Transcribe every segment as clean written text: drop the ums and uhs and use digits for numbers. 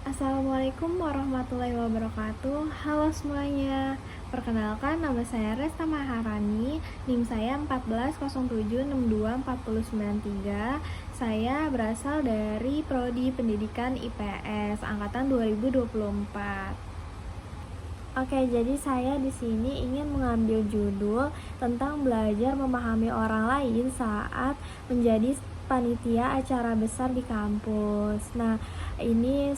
Assalamualaikum warahmatullahi wabarakatuh. Halo semuanya. Perkenalkan, nama saya Resta Maharani. NIM saya 1407624093. Saya berasal dari Prodi Pendidikan IPS angkatan 2024. Oke, jadi saya di sini ingin mengambil judul tentang belajar memahami orang lain saat menjadi panitia acara besar di kampus. Nah, ini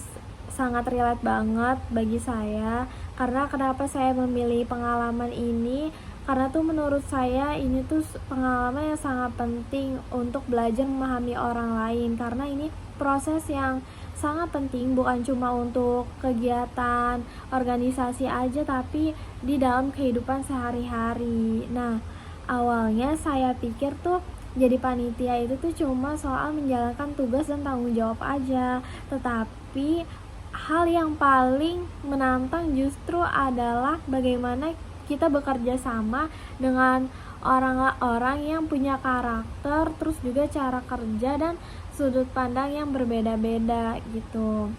sangat relate banget bagi saya. Karena kenapa saya memilih pengalaman ini? Karena tuh menurut saya ini tuh pengalaman yang sangat penting untuk belajar memahami orang lain. Karena ini proses yang sangat penting, bukan cuma untuk kegiatan organisasi aja, tapi di dalam kehidupan sehari-hari. Nah, awalnya saya pikir tuh jadi panitia itu tuh cuma soal menjalankan tugas dan tanggung jawab aja. Tetapi hal yang paling menantang justru adalah bagaimana kita bekerja sama dengan orang-orang yang punya karakter, terus juga cara kerja dan sudut pandang yang berbeda-beda gitu.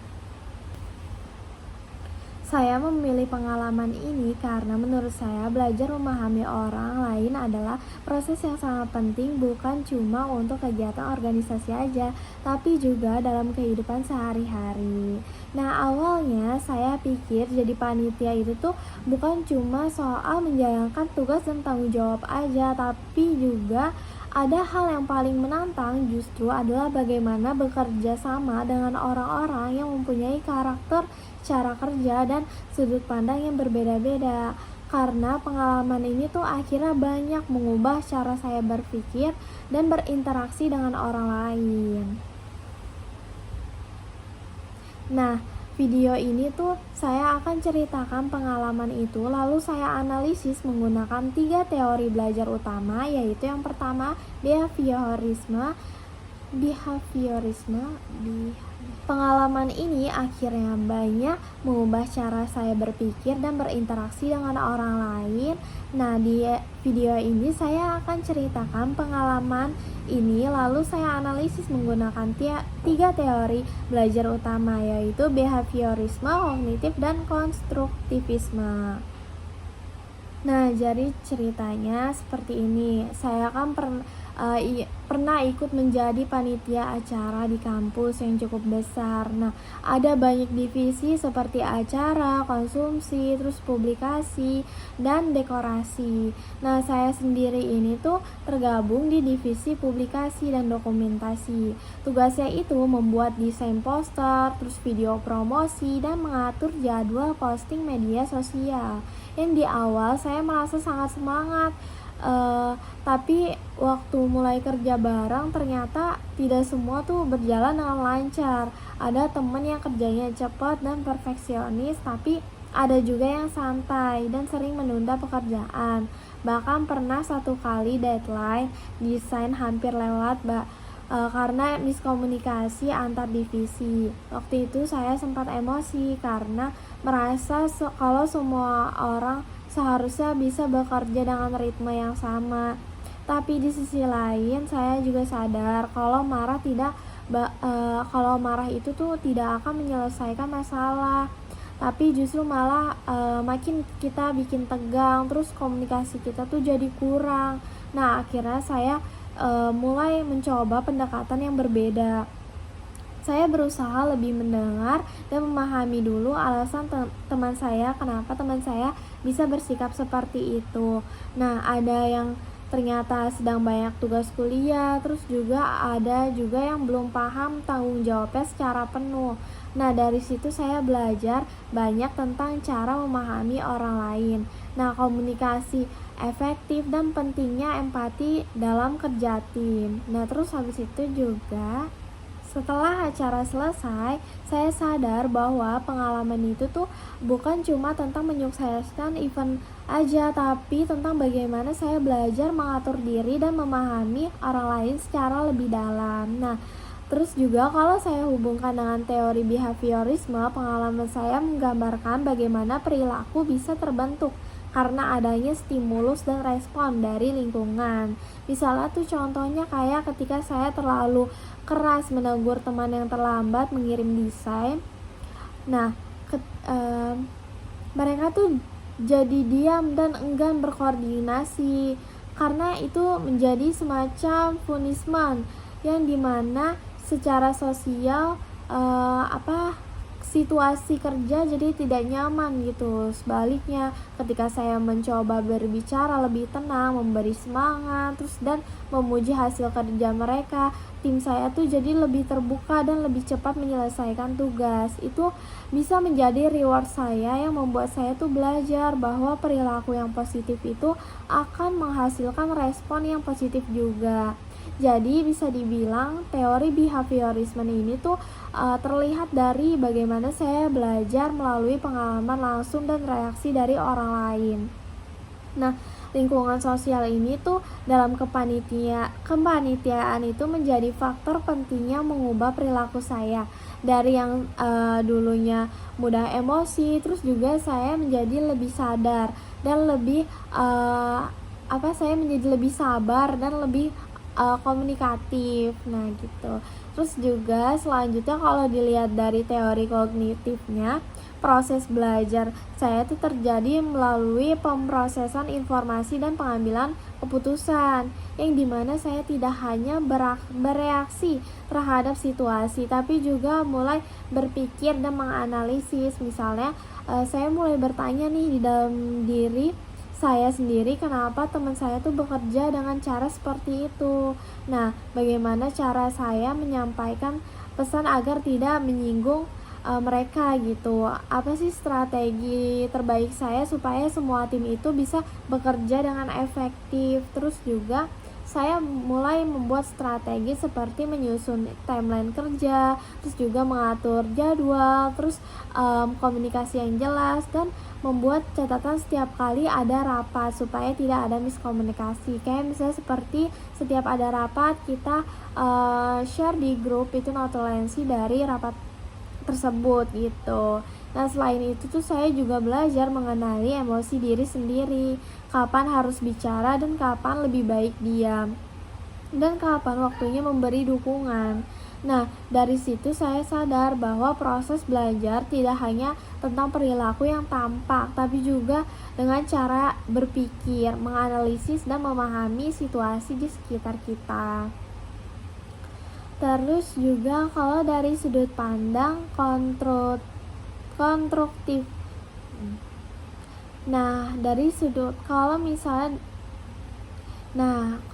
Saya memilih pengalaman ini karena menurut saya belajar memahami orang lain adalah proses yang sangat penting, bukan cuma untuk kegiatan organisasi aja, tapi juga dalam kehidupan sehari-hari. Nah, awalnya saya pikir jadi panitia itu tuh bukan cuma soal menjalankan tugas dan tanggung jawab aja, tapi juga ada hal yang paling menantang justru adalah bagaimana bekerja sama dengan orang-orang yang mempunyai karakter, cara kerja, dan sudut pandang yang berbeda-beda. Karena pengalaman ini tuh akhirnya banyak mengubah cara saya berpikir dan berinteraksi dengan orang lain. Nah, video ini tuh saya akan ceritakan pengalaman itu, lalu saya analisis menggunakan 3 teori belajar utama, yaitu yang pertama behaviorisme. Pengalaman ini akhirnya banyak mengubah cara saya berpikir dan berinteraksi dengan orang lain. Nah, di video ini saya akan ceritakan pengalaman ini, lalu saya analisis menggunakan 3 teori belajar utama, yaitu behaviorisme, kognitif, dan konstruktivisme. Nah, jadi ceritanya seperti ini. Saya kan pernah ikut menjadi panitia acara di kampus yang cukup besar. Nah, ada banyak divisi seperti acara, konsumsi, terus publikasi, dan dekorasi. Nah, saya sendiri ini tuh tergabung di divisi publikasi dan dokumentasi. Tugasnya itu membuat desain poster, terus video promosi, dan mengatur jadwal posting media sosial. Yang di awal saya merasa sangat semangat, tapi waktu mulai kerja bareng ternyata tidak semua tuh berjalan dengan lancar. Ada temen yang kerjanya cepat dan perfeksionis, tapi ada juga yang santai dan sering menunda pekerjaan. Bahkan pernah satu kali deadline desain hampir lewat karena miskomunikasi antar divisi. Waktu itu saya sempat emosi karena merasa kalau semua orang seharusnya bisa bekerja dengan ritme yang sama. Tapi di sisi lain saya juga sadar kalau marah itu tuh tidak akan menyelesaikan masalah, tapi justru malah makin kita bikin tegang, terus komunikasi kita tuh jadi kurang. Nah, akhirnya saya mulai mencoba pendekatan yang berbeda. Saya berusaha lebih mendengar dan memahami dulu alasan teman saya, kenapa teman saya bisa bersikap seperti itu. Nah, ada yang ternyata sedang banyak tugas kuliah, terus juga ada juga yang belum paham tanggung jawabnya secara penuh. Nah, dari situ saya belajar banyak tentang cara memahami orang lain. Nah, komunikasi efektif dan pentingnya empati dalam kerja tim. Nah, terus habis itu juga setelah acara selesai, saya sadar bahwa pengalaman itu tuh bukan cuma tentang menyukseskan event aja, tapi tentang bagaimana saya belajar mengatur diri dan memahami orang lain secara lebih dalam. Nah, terus juga kalau saya hubungkan dengan teori behaviorisme, pengalaman saya menggambarkan bagaimana perilaku bisa terbentuk karena adanya stimulus dan respon dari lingkungan. Misalnya tuh contohnya kayak ketika saya terlalu keras menegur teman yang terlambat mengirim desain. Nah, mereka tuh jadi diam dan enggan berkoordinasi karena itu menjadi semacam punishment yang dimana secara sosial situasi kerja jadi tidak nyaman gitu. Sebaliknya, ketika saya mencoba berbicara lebih tenang, memberi semangat, dan memuji hasil kerja mereka, tim saya tuh jadi lebih terbuka dan lebih cepat menyelesaikan tugas. Itu bisa menjadi reward saya yang membuat saya tuh belajar bahwa perilaku yang positif itu akan menghasilkan respon yang positif juga. Jadi bisa dibilang teori behaviorisme ini tuh terlihat dari bagaimana saya belajar melalui pengalaman langsung dan reaksi dari orang lain. Nah, lingkungan sosial ini tuh dalam kepanitiaan itu menjadi faktor pentingnya mengubah perilaku saya dari yang dulunya mudah emosi, terus juga saya menjadi lebih sadar dan lebih saya menjadi lebih sabar dan lebih komunikatif. Nah gitu. Terus juga selanjutnya kalau dilihat dari teori kognitifnya, proses belajar saya itu terjadi melalui pemrosesan informasi dan pengambilan keputusan, yang dimana saya tidak hanya bereaksi terhadap situasi, tapi juga mulai berpikir dan menganalisis. Misalnya saya mulai bertanya nih di dalam diri saya sendiri, kenapa teman saya tuh bekerja dengan cara seperti itu. Nah, bagaimana cara saya menyampaikan pesan agar tidak menyinggung mereka gitu. Apa sih strategi terbaik saya supaya semua tim itu bisa bekerja dengan efektif. Terus juga saya mulai membuat strategi seperti menyusun timeline kerja, terus juga mengatur jadwal, terus komunikasi yang jelas, dan membuat catatan setiap kali ada rapat supaya tidak ada miskomunikasi. Kayak misalnya seperti setiap ada rapat kita share di grup itu notulensi dari rapat tersebut gitu. Nah, selain itu tuh saya juga belajar mengenali emosi diri sendiri, kapan harus bicara dan kapan lebih baik diam, dan kapan waktunya memberi dukungan. Nah, dari situ saya sadar bahwa proses belajar tidak hanya tentang perilaku yang tampak, tapi juga dengan cara berpikir, menganalisis, dan memahami situasi di sekitar kita. Terus juga kalau dari sudut pandang konstruktif. Nah,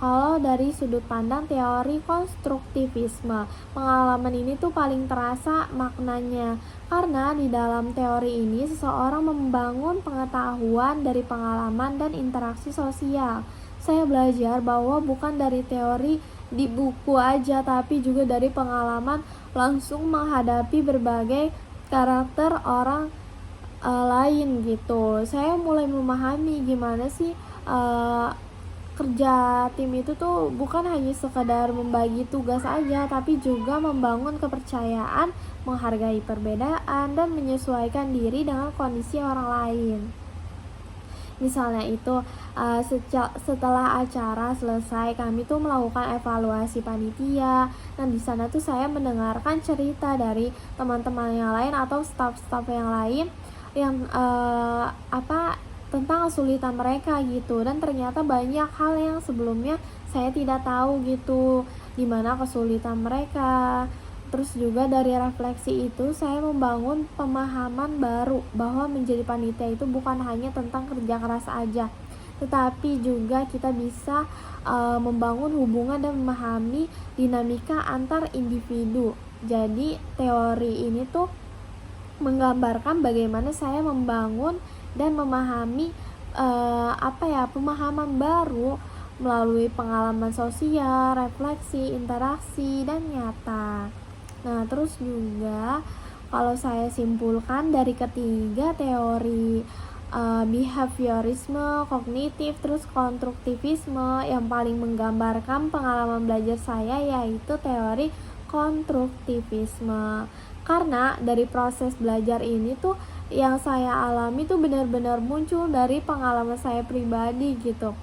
kalau dari sudut pandang teori konstruktivisme, pengalaman ini tuh paling terasa maknanya. Karena di dalam teori ini seseorang membangun pengetahuan dari pengalaman dan interaksi sosial. Saya belajar bahwa bukan dari teori di buku aja, tapi juga dari pengalaman langsung menghadapi berbagai karakter orang lain gitu. Saya mulai memahami gimana sih kerja tim itu tuh bukan hanya sekadar membagi tugas aja, tapi juga membangun kepercayaan, menghargai perbedaan, dan menyesuaikan diri dengan kondisi orang lain. Misalnya itu setelah acara selesai, kami tuh melakukan evaluasi panitia. Nah, di sana tuh saya mendengarkan cerita dari teman-teman yang lain atau staf-staf yang lain yang tentang kesulitan mereka gitu, dan ternyata banyak hal yang sebelumnya saya tidak tahu gitu, dimana kesulitan mereka. Terus juga dari refleksi itu saya membangun pemahaman baru bahwa menjadi panitia itu bukan hanya tentang kerja keras aja, tetapi juga kita bisa membangun hubungan dan memahami dinamika antar individu. Jadi teori ini tuh menggambarkan bagaimana saya membangun dan memahami pemahaman baru melalui pengalaman sosial, refleksi, interaksi, dan nyata. Nah, terus juga kalau saya simpulkan dari ketiga teori behaviorisme, kognitif, terus konstruktivisme, yang paling menggambarkan pengalaman belajar saya yaitu teori konstruktivisme. Karena dari proses belajar ini tuh yang saya alami tuh benar-benar muncul dari pengalaman saya pribadi gitu.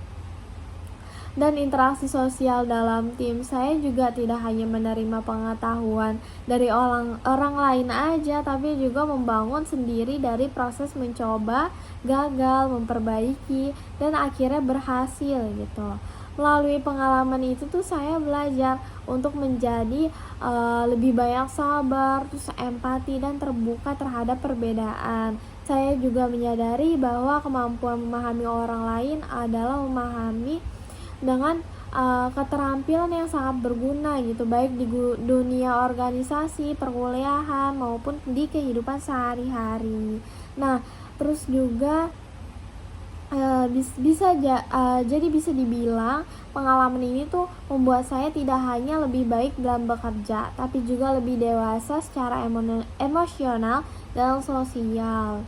Dan interaksi sosial dalam tim saya juga tidak hanya menerima pengetahuan dari orang lain aja, tapi juga membangun sendiri dari proses mencoba, gagal, memperbaiki, dan akhirnya berhasil gitu. Melalui pengalaman itu tuh saya belajar untuk menjadi lebih banyak sabar, terus empati dan terbuka terhadap perbedaan. Saya juga menyadari bahwa kemampuan memahami orang lain adalah memahami dengan keterampilan yang sangat berguna gitu, baik di dunia organisasi, perkuliahan maupun di kehidupan sehari-hari. Nah, terus juga jadi bisa dibilang pengalaman ini tuh membuat saya tidak hanya lebih baik dalam bekerja, tapi juga lebih dewasa secara emosional dan sosial.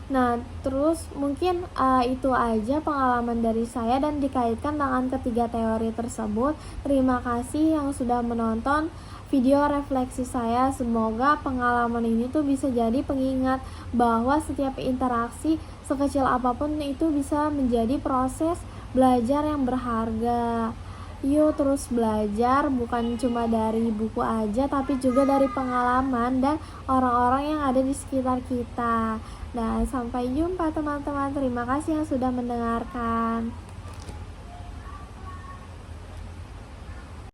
Nah, terus mungkin itu aja pengalaman dari saya dan dikaitkan dengan ketiga teori tersebut. Terima kasih yang sudah menonton video refleksi saya. Semoga pengalaman ini tuh bisa jadi pengingat bahwa setiap interaksi sekecil apapun itu bisa menjadi proses belajar yang berharga. Yuk terus belajar, bukan cuma dari buku aja, tapi juga dari pengalaman dan orang-orang yang ada di sekitar kita. Dan sampai jumpa teman-teman. Terima kasih yang sudah mendengarkan.